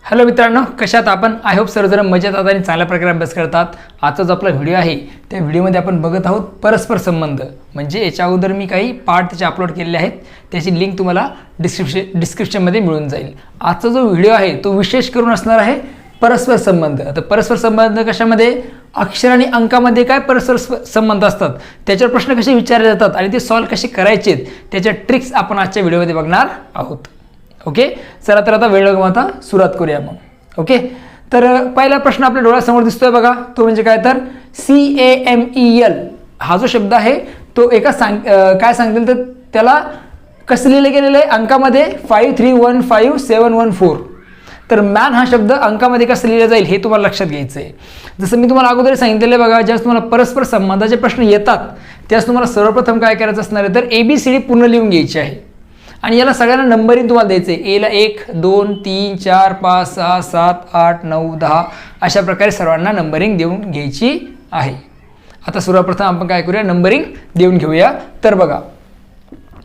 Hello मित्रांनो, कशात आपण? आय होप सर्वजण मजेत आहात आणि चांगल्या प्रकारे अभ्यास करतात. आजचा जो आपला व्हिडिओ आहे त्या व्हिडिओमध्ये आपण बघत आहोत परस्पर संबंध. म्हणजे याच्या अगोदर मी काही पार्ट त्याचे अपलोड केलेले आहेत, त्याची लिंक तुम्हाला डिस्क्रिप्शनमध्ये मिळून जाईल. आजचा जो व्हिडिओ आहे तो विशेष करून असणार आहे परस्पर संबंध. आता परस्पर संबंध कशामध्ये? अक्षर आणि अंकामध्ये काय परस्पर संबंध असतात, त्याच्यावर प्रश्न कसे विचारले जातात आणि ते सॉल्व्ह कसे करायचे त्याच्या ट्रिक्स आपण आजच्या व्हिडिओमध्ये बघणार आहोत. ओके, चला तर आता वेळ न गमावता सुरुवात करूया मग. ओके, तर पहिला प्रश्न आपल्या डोळ्यासमोर दिसतोय बघा, तो म्हणजे काय तर CAMEL हा जो शब्द आहे तो एका काय सांगतील तर त्याला कसं लिहिलं गेलेलं आहे अंकामध्ये 5315 तर मॅन हा शब्द अंकामध्ये कसं लिहिला जाईल हे तुम्हाला लक्षात घ्यायचं आहे. जसं मी तुम्हाला अगोदर सांगितलेलं आहे बघा, ज्यावेळेस तुम्हाला परस्पर संबंधाचे प्रश्न येतात त्यावेळेस तुम्हाला सर्वप्रथम काय करायचं असणार आहे तर ABCD पूर्ण लिहून घ्यायची आहे आणि याला सगळ्यांना नंबरिंग तुम्हाला द्यायचं आहे. एला 1 2 3 4 5 6 7 8 9 10 अशा प्रकारे सर्वांना नंबरिंग देऊन घ्यायची आहे. आता सर्वप्रथम आपण काय करूया, नंबरिंग देऊन घेऊया. तर बघा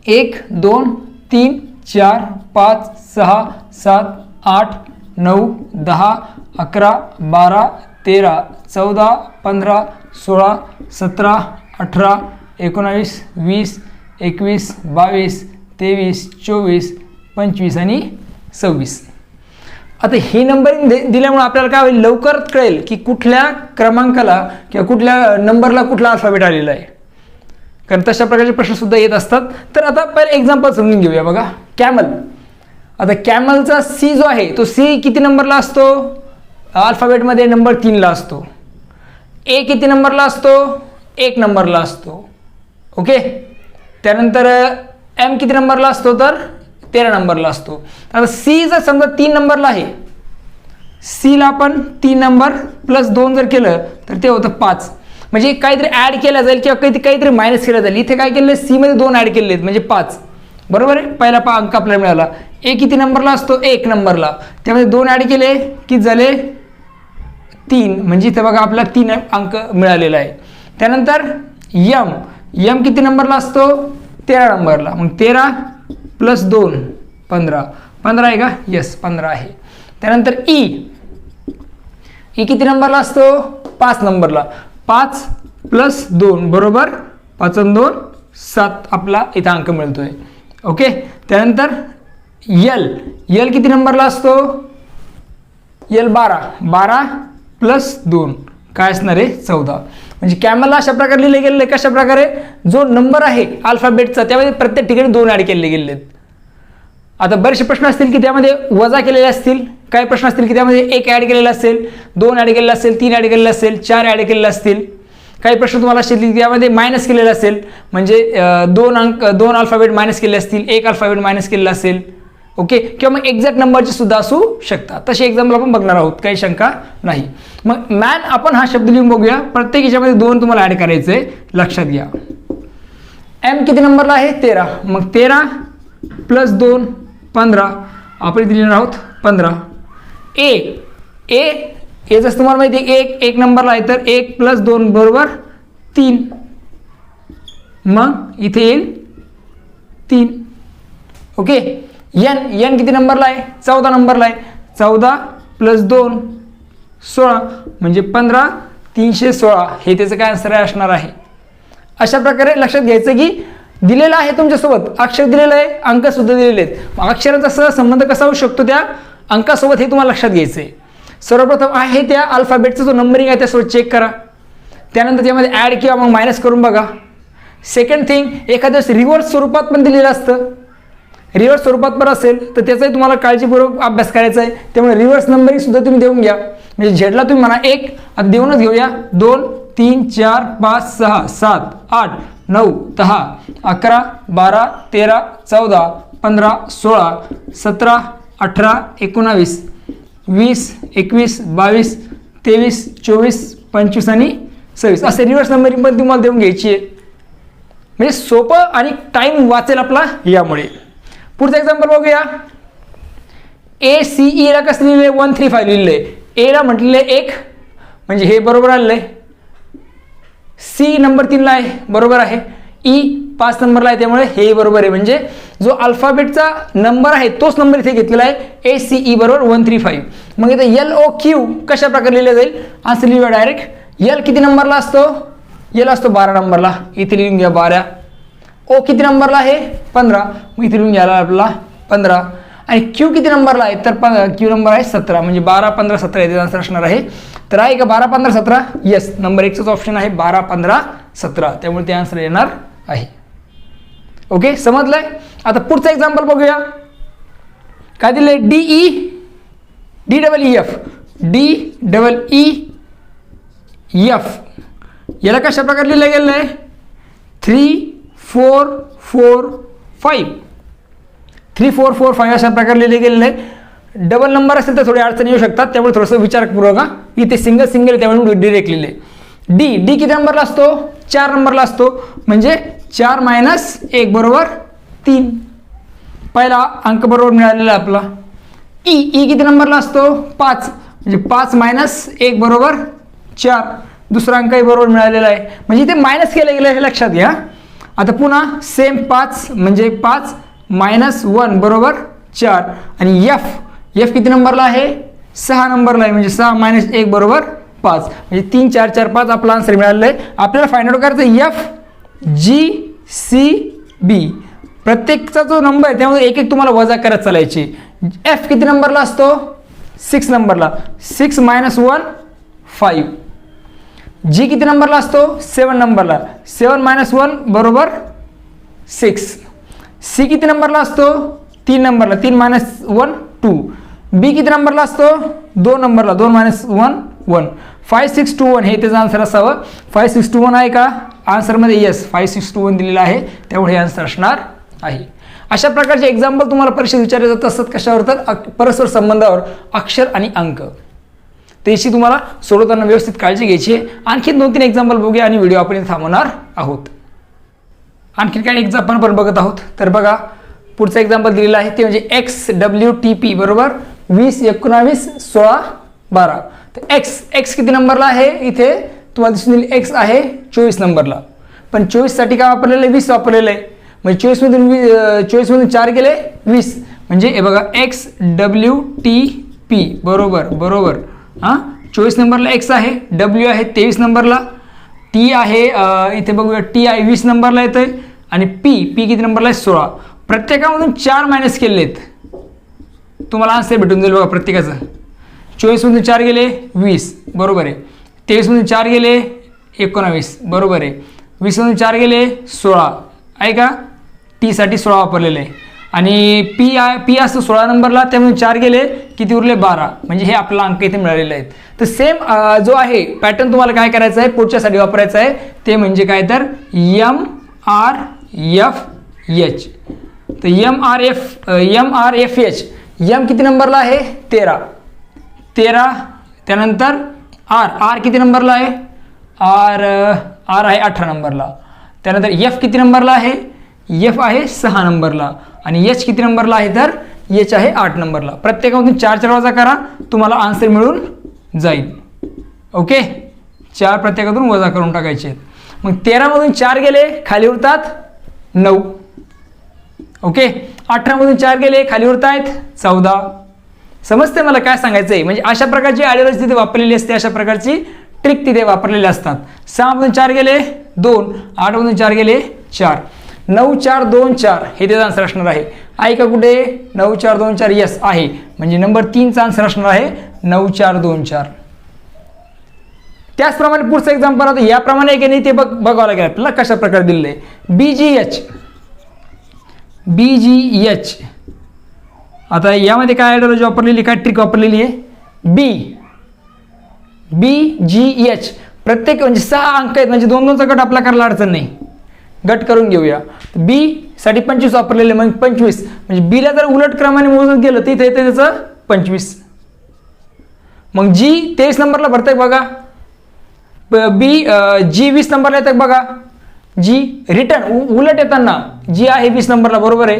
1 2 3 4 5 6 7 8 9 10 11 12 13 14 15 16 17 18 19 20 21 22 23 24 25 आणि 26. आता हे नंबरिंग दिल्यामुळे आपल्याला काय होईल, लवकर कळेल की कुठल्या क्रमांकाला किंवा कुठल्या नंबरला कुठला अल्फाबेट आलेला आहे, कारण तशा प्रकारचे प्रश्न सुद्धा येत असतात. तर आता पहिले एक्झाम्पल समजून घेऊया बघा. कॅमल, आता कॅमलचा C जो आहे तो C किती नंबरला असतो? अल्फाबेटमध्ये नंबर 3ला असतो. A किती नंबरला असतो? 1 नंबरला असतो. ओके, त्यानंतर M किती नंबरला असतो तर 13 नंबरला असतो. आता C जर समजा 3 नंबरला आहे, C ला आपण 3 नंबर प्लस 2 जर केलं तर ते होतं 5. म्हणजे काहीतरी ॲड केलं जाईल किंवा काहीतरी मायनस केलं जाईल. इथे काय केलं, C मध्ये 2 ॲड केले आहेत म्हणजे 5. बरोबर आहे, पहिला अंक आपल्याला मिळाला. A किती नंबरला असतो? 1 नंबरला. त्यामध्ये 2 ॲड केले की झाले 3, म्हणजे इथे बघा आपला 3 अंक मिळालेला आहे. त्यानंतर M किती नंबरला असतो? 13 नंबरला. मग 13 प्लस 2 15 आहे का? येस, 15 आहे. त्यानंतर E किती नंबरला असतो? 5 नंबरला. 5 प्लस 2 बरोबर 5 आणि 2 7 आपला इथं अंक मिळतोय. ओके, त्यानंतर L किती नंबरला असतो? L 12 प्लस 2 काय असणार आहे? 14. म्हणजे कॅमलला अशा प्रकारे लिहिले गेलेले आहे. कशा प्रकारे? जो नंबर आहे अल्फाबेटचा त्यामध्ये प्रत्येक ठिकाणी 2 ॲड केले गेलेले आहेत. आता बरेचसे प्रश्न असतील की त्यामध्ये वजा केलेले असतील, काही प्रश्न असतील की त्यामध्ये 1 ॲड केलेला असेल, 2 ॲड केलेला असेल, 3 ॲड केलेला असेल, 4 ॲड केलेले असतील. काही प्रश्न तुम्हाला असतील की त्यामध्ये मायनस केलेलं असेल, म्हणजे 2 अल्फाबेट मायनस केले असतील, 1 अल्फाबेट मायनस केलेला असेल. ओके, किंवा मग एक्झॅक्ट नंबरचे सुद्धा असू शकतात. तसे एक्झाम्पल आपण बघणार आहोत, काही शंका नाही. मग मॅन आपण हा शब्द लिहून बघूया. प्रत्येक याच्यामध्ये 2 तुम्हाला ॲड करायचे, लक्षात घ्या. M किती नंबरला आहे? 13. मग 13 प्लस 2 15 आपण इथे लिहिणार आहोत 15. A जसं तुम्हाला माहिती आहे 1 नंबरला आहे तर 1 प्लस 2 बरोबर 3. मग इथे येईल 3. ओके, N किती नंबरला आहे? 14 नंबरला आहे. 14 प्लस 2 16 म्हणजे 15 316 हे त्याचं काय आन्सर असणार आहे. अशा प्रकारे लक्षात घ्यायचं की दिलेलं आहे तुमच्यासोबत, अक्षर दिलेलं आहे, अंक सुद्धा दिलेले आहेत. मग अक्षराचा संबंध कसा होऊ शकतो त्या अंकासोबत हे तुम्हाला लक्षात घ्यायचं आहे. सर्वप्रथम आहे त्या अल्फाबेटचा जो नंबरिंग आहे त्यासोबत चेक करा. त्यानंतर त्यामध्ये ॲड किंवा मग मायनस करून बघा. सेकंड थिंग, एखाद्या रिव्हर्स स्वरूपात पण दिलेलं असतं. रिव्हर्स स्वरूपात पण असेल तर त्याचाही तुम्हाला काळजीपूर्वक अभ्यास करायचा आहे. त्यामुळे रिव्हर्स नंबरिंग सुद्धा तुम्ही देऊन घ्या. म्हणजे झेडला तुम्ही म्हणा 1, आता देऊनच घेऊया 2 3 4 5 6 7 8 9 10 11 12 13 14 15 16 17 18 19 20 21 22 23 24 25 आणि 26 असे रिव्हर्स नंबरिंग पण तुम्हाला देऊन घ्यायची आहे. म्हणजे सोपं आणि टाईम वाचेल आपला यामुळे. पुढचं एक्झाम्पल बघूया. ACE ला कसं लिहिलं आहे? 135 लिहिलं आहे. A ला म्हटलेलं आहे 1 म्हणजे हे बरोबर आलेलं आहे. C नंबर 3ला आहे, बरोबर आहे. E 5 नंबरला आहे त्यामुळे हे बरोबर आहे. म्हणजे जो अल्फाबेटचा नंबर आहे तोच नंबर इथे घेतलेला आहे ACE बरोबर 135. मग इथे LOQ कशा प्रकारे लिहिलं जाईल? आन्सर लिहूया डायरेक्ट. L किती नंबरला असतो? L असतो 12 नंबरला, इथे लिहून घ्या 12. O किती नंबरला आहे? 15, मग इथे लिहून घ्यायला आपला 15. आणि Q किती नंबरला आहे? तर Q नंबर आहे 17, म्हणजे 12, 15, 17 इथे आन्सर असणार आहे. तर आहे का 12, 15, 17? येस, नंबर 1च ऑप्शन आहे 12, 15, 17, त्यामुळे ते आन्सर येणार आहे. ओके, समजलंय? आता पुढचं एक्झाम्पल बघूया. काय दिलंय? DEEF. याला कशा प्रकारे लिहिलं गेलं आहे? 3, 4, 4, 5. 3, 4, 4, 5 अशा प्रकारे लिहिले गेलेलं आहे. डबल नंबर असेल तर थोडी अडचणी येऊ शकतात, त्यामुळे थोडंसं विचारपूर्वक का इथे सिंगल आहे, त्यामुळे डिरेक्ट लिहिले. डी किती नंबरला असतो? 4 नंबरला असतो, म्हणजे 4 - 1 बरोबर 3. पहिला अंक बरोबर मिळालेला आहे आपला. ई किती नंबरला असतो? 5, म्हणजे 5 - 1 बरोबर 4. दुसरा अंकही बरोबर मिळालेला आहे, म्हणजे इथे मायनस केलं गेलं हे लक्षात घ्या. आता पुन्हा सेम 5, म्हणजे 5 - 1 बरोबर 4. आणि एफ किती नंबरला आहे? 6 नंबरला आहे, म्हणजे 6 - 1 बरोबर 5, म्हणजे 3, 4, 4, 5 आपला आन्सर मिळालेला आहे. आपल्याला फाइंड आउट करायचं FGCB. प्रत्येकचा जो नंबर आहे त्यामध्ये एक तुम्हाला वजा करत चालायची. एफ किती नंबरला असतो? 6 नंबरला, 6 - 1 5. जी किती नंबरला असतो? 7 नंबरला, 7 - 1 बरोबर 6. सी किती नंबरला असतो? 3 नंबरला, 3 - 1 2. बी किती नंबरला असतो? 2 नंबरला, 2 - 1 1. 5, 6, 2, 1 हे त्याचं आन्सर असावं. 5, 6, 2, 1 आहे का आन्सरमध्ये? येस, 5, 6, 2, 1 दिलेलं आहे, त्यामुळे हे आन्सर असणार आहे. अशा प्रकारचे एक्झाम्पल तुम्हाला परीक्षेत विचारले जात असतात. कशावर? तर परस्पर संबंधावर, अक्षर आणि अंक. त्याची तुम्हाला सोडवताना व्यवस्थित काळजी घ्यायची आहे. आणखी 2-3 एक्झाम्पल बघूया आणि व्हिडिओ आपण थांबवणार आहोत. आणखी काही एक्झाम्पल आपण बघत आहोत. तर बघा, पुढचा एक्झाम्पल दिलेला आहे ते म्हणजे XWTP बरोबर 20, 19, 16, 12. तर एक्स किती नंबरला आहे? इथे तुम्हाला दिसून येईल एक्स आहे 24 नंबरला, पण 24 साठी काय वापरलेलं आहे? 20 वापरलेलं आहे, म्हणजे 24 मधून 4 गेले 20, म्हणजे हे बघा XWTP बरोबर. हां, 24 नंबरला एक्स आहे, डब्ल्यू आहे 23 नंबरला, टी आहे इथे बघूया टी आहे 20 नंबरला येतं आहे, आणि पी किती नंबरला आहे? 16. प्रत्येकामधून 4 मायनस केलेले आहेत, तुम्हाला आन्सर भेटून जाईल बघा प्रत्येकाचं. 24 मधून 4 गेले 20 बरोबर आहे, 23 मधून 4 गेले 19 बरोबर आहे, 20 मधून 4 गेले 16 आहे का? टी साठी 16 वापरलेले आहे, आणि पी असतो 16 नंबरला, त्यामधून 4 गेले किती उरले? 12, म्हणजे हे आपला अंक इथे मिळालेले आहेत. तर सेम जो आहे पॅटर्न तुम्हाला काय करायचा आहे पुढच्यासाठी वापरायचा आहे, ते म्हणजे काय तर MRFH. तर MRFH, एम किती नंबरला आहे? 13. त्यानंतर आर किती नंबरला आहे? आर आहे 18 नंबरला. त्यानंतर एफ किती नंबरला आहे? एफ आहे 6 नंबरला, आणि एच किती नंबरला आहे? तर एच आहे 8 नंबरला. प्रत्येकामधून 4 वजा करा, तुम्हाला आन्सर मिळून जाईल. ओके, 4 प्रत्येकातून वजा करून टाकायचे. मग 13 मधून 4 गेले खाली उरतात 9. ओके, 18 मधून 4 गेले खाली उरत आहेत 14. समजते मला काय सांगायचं आहे? म्हणजे अशा प्रकारची आयडियोलॉजी तिथे वापरलेली असते, अशा प्रकारची ट्रिक तिथे वापरलेली असतात. 6 मधून 4 गेले 2, 8 मधून 4 गेले 4, 9, 4, 2, 4 हे त्याचं आन्सर असणार आहे. आहे का कुठे? 9, 4, 2, 4 यस आहे, म्हणजे नंबर 3चा आन्सर असणार आहे 9, 4, 2, 4. त्याचप्रमाणे पुढचं एक्झाम्पल आता याप्रमाणे आहे की नाही ते बघावं लागेल आपल्याला कशा प्रकारे दिलेलं आहे. BGH. आता यामध्ये काय आयडियोलॉजी वापरलेली, काय ट्रिक वापरलेली आहे? BGH प्रत्येक म्हणजे 6 अंक आहेत, म्हणजे 2-2चा गट आपला करायला अडचण नाही, गट करून घेऊया. बी साठी 25 वापरलेले, मग 25 म्हणजे बीला जर उलट क्रमाने मोजून गेलं तर इथे येते त्याचं 25. मग जी 23 नंबरला भरतंय बघा, जी 20 नंबरला येतं बघा, जी रिटर्न उलट येताना जी आहे 20 नंबरला बरोबर आहे,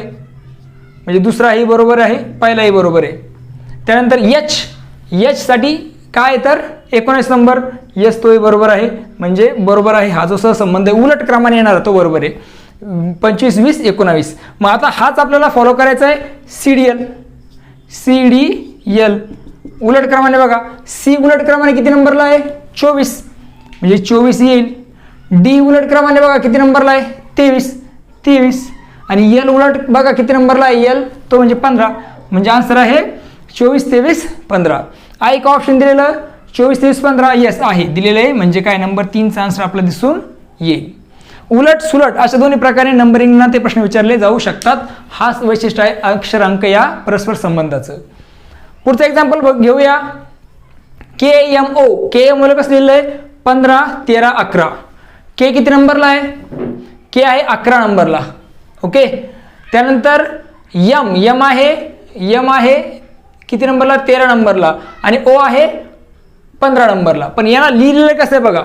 म्हणजे दुसराही बरोबर आहे, पहिलाही बरोबर आहे. त्यानंतर एच साठी काय तर 19 नंबर, यस तोही बरोबर आहे, म्हणजे बरोबर आहे. हा जो सहसंबंध आहे उलट क्रमाने येणार तो बरोबर आहे. 25 20 19. मग आता हाच आपल्याला फॉलो करायचा आहे CDL उलट क्रमाने बघा, C उलट क्रमाने किती नंबरला आहे 24 म्हणजे 24 येईल. D उलट क्रमाने बघा किती नंबरला आहे 23 आणि L उलट बघा किती नंबरला आहे L तो म्हणजे 15 म्हणजे आन्सर आहे 24 23 15. आहे का ऑप्शन दिलेलं 24 23 15? येस आहे दिलेलं आहे म्हणजे काय नंबर 3चा आन्सर आपल्याला दिसून येईल. उलट सुलट अशा दोन्ही प्रकारे नंबरिंगना ते प्रश्न विचारले जाऊ शकतात. हाच वैशिष्ट्य आहे अक्षर अंक या परस्पर संबंधाचं. पुढचं एक्झाम्पल घेऊया. KMO कसं लिहिलं आहे 15 13 11. के किती नंबरला आहे के आहे 11 नंबरला. ओके. त्यानंतर यम आहे किती नंबरला 13 नंबरला आणि ओ आहे 15 नंबरला. पण याला लिहिलेलं कसं आहे बघा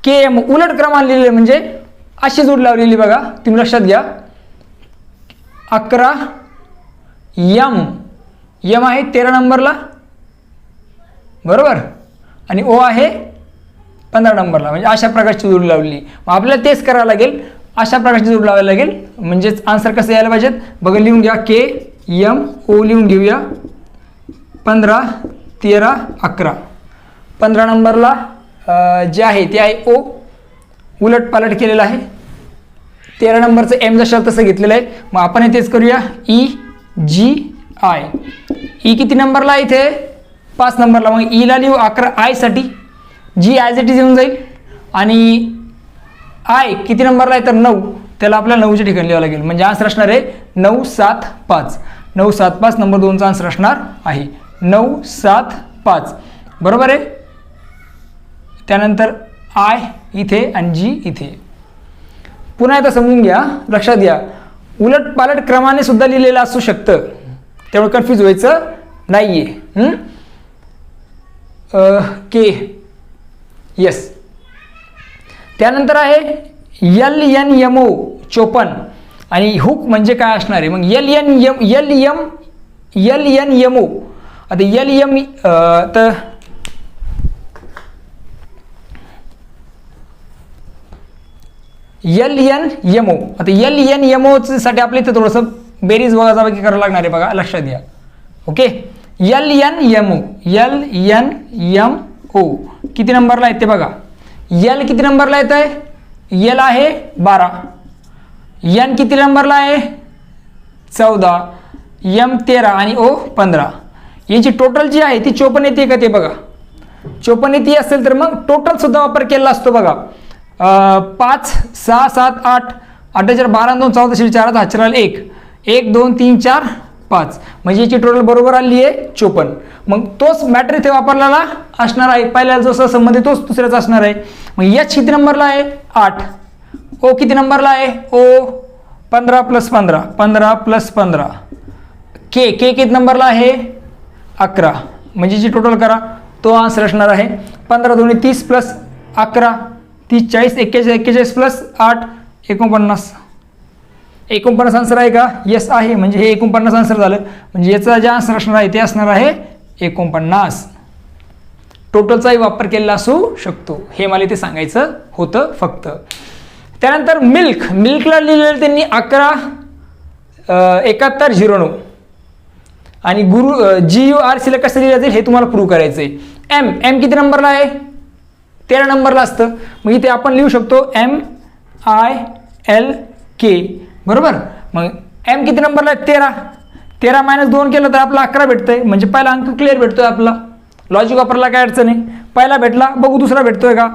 KM उलट क्रमाने लिहिलेलं म्हणजे अशी जोड लावलेली बघा तुम्ही लक्षात घ्या. 11 यम आहे 13 नंबरला बरोबर आणि ओ आहे 15 नंबरला म्हणजे अशा प्रकारची जोड लावली. मग आपल्याला तेच करावं लागेल अशा प्रकारची जोड लावायला लागेल म्हणजेच आन्सर कसं यायला पाहिजेत बघा. लिहून घ्या KMO लिहून घेऊया 15 13 11. 15 नंबरला जे आहे ते आहे O उलट पालट केलेलं आहे. 13 नंबरचं M जसं तसं घेतलेलं आहे. मग आपण हे तेच करूया EGI. E किती नंबरला आहे इथे 5 नंबरला. मग E ला लिहू 11 I साठी G ॲज इट इज येऊन जाईल आणि I किती नंबरला आहे तर 9 त्याला आपल्याला 9च्या ठिकाणी लिहावं लागेल म्हणजे आन्सर असणार आहे 975. 975 नंबर 2चा आन्सर असणार आहे 975 बरोबर आहे. त्यानंतर I इथे आणि G इथे. पुन्हा एकदा समजून घ्या लक्षात घ्या उलट पालट क्रमाने सुद्धा लिहिलेलं असू शकतं त्यामुळे कन्फ्यूज व्हायचं नाहीये. के येस. त्यानंतर आहे LNMO 54 आणि हुक म्हणजे काय असणार आहे मग LNMO. आता LM तर LNMO. आता LNMO साठी आपल्या इथे थोडंसं बेरीज वजाबाकी करावं लागणार आहे बघा लक्षात घ्या. ओके. LNMO किती नंबरला आहे ते बघा. L किती नंबरला येत आहे L आहे 12. N किती नंबरला आहे 14. M 13 आणि O 15. यांची टोटल जी आहे ती 54 येते का ते बघा. 54 येते असेल तर मग टोटल सुद्धा वापर केला असतो बघा. 5 6 7 8 8 4 12 2 14 4 हात 1 1 2 3 4 5 म्हणजे याची टोटल बरोबर आली आहे 54. मग तोच मॅटर इथे वापरलेला असणार आहे. पहिल्याला जसं संबंध आहे तोच दुसऱ्याचा असणार आहे. मग H किती नंबरला आहे 8. O किती नंबरला आहे O 15 + 15 15 + 15. K किती नंबरला आहे 11 म्हणजे जी टोटल करा तो आन्सर असणार आहे 15 2 30 + 11 30 40 41 + 8 49. 49 आन्सर आहे का येस आहे म्हणजे हे 49 आन्सर झालं म्हणजे याचा जे आन्सर असणार आहे ते असणार आहे 49. टोटलचाही वापर केलेला असू शकतो हे मला इथे सांगायचं होतं फक्त. त्यानंतर मिल्कला लिहिलेलं त्यांनी 11 71 09 आणि GURC ला कसं लिहिलं जाईल हे तुम्हाला प्रूव्ह करायचं आहे. M किती नंबरला आहे 13 नंबरला असतं मग इथे आपण लिहू शकतो MILK बरोबर. मग M किती नंबरला आहे 13. 13 - 2 केलं तर आपला 11 भेटतंय म्हणजे पहिला अंक क्लिअर भेटतोय आपला. लॉजिक वापरला काय अडचण नाही. पहिला भेटला बघू दुसरा भेटतोय का.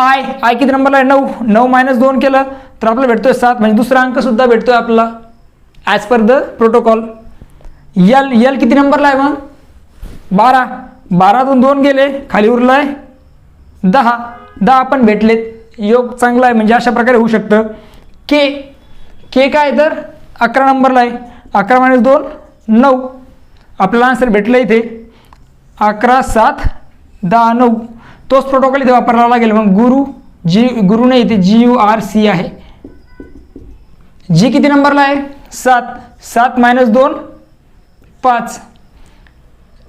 I किती नंबरला आहे 9 9 - 2 केलं तर आपल्याला भेटतोय 7 म्हणजे दुसरा अंक सुद्धा भेटतोय आपला as per the protocol. L किती नंबरला आहे मग 12 12तून 2 गेले खाली उरलं आहे 10 पण भेटलेत. योग चांगला आहे म्हणजे अशा प्रकारे होऊ शकतं. K काय तर 11 नंबरला आहे 11 - 2 9 आपल्याला आन्सर भेटलं इथे 11 7 10 9. तोच प्रोटोकॉल इथे वापरावा लागेल. मग गुरु नाही इथे GURC आहे. G किती नंबरला आहे 7 7 - 2 5.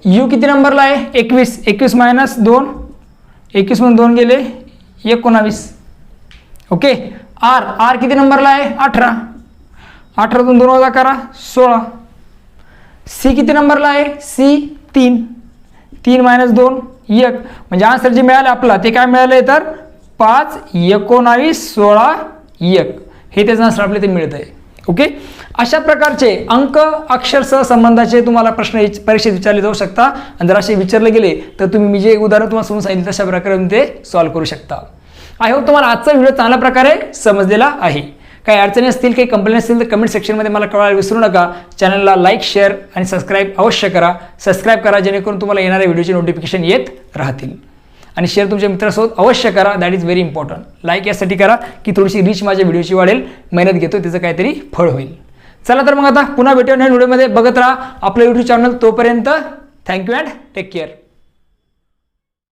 U किती नंबरला आहे 21 21 - 2 21 मधून 2 गेले 19. ओके. आर किती नंबरला आहे 18, 18तून 2 वजा करा 16. सी किती नंबरला आहे सी 3, 3 - 2 1. म्हणजे आन्सर जे मिळालं आपला ते काय मिळालंय तर 5 19 16 1 हे त्याचं आन्सर आपल्याला ते मिळत आहे. ओके, अशा प्रकारचे अंक अक्षर सहसंबंधाचे तुम्हाला प्रश्न परीक्षेत विचारले जाऊ शकता आणि जर असे विचारले गेले तर तुम्ही मी जे उदाहरण तुम्हाला समजून सांगितलं तशा प्रकारे तुम्ही ते सॉल्व्ह करू शकता. आय होप तुम्हाला आजचा व्हिडिओ चांगल्या प्रकारे समजलेला आहे. काही अडचणी असतील, काही कंप्लेंट असतील तर कमेंट सेक्शनमध्ये मला कळवायला विसरू नका. चॅनलला लाईक, शेअर आणि सबस्क्राईब अवश्य करा. सबस्क्राईब करा जेणेकरून तुम्हाला येणाऱ्या व्हिडिओचे नोटिफिकेशन येत राहतील. आणि शेअर तुमच्या मित्रांसोबत अवश्य करा, that is very important. Like यासाठी करा की थोडीशी रीच माझ्या व्हिडिओची वाढेल. मेहनत घेतो त्याचं काहीतरी फळ होईल. चला तर मग आता पुन्हा भेटूया नवीन व्हिडिओमध्ये. बघत राहा आपलं यूट्यूब चॅनल. तोपर्यंत थँक्यू अँड टेक केअर.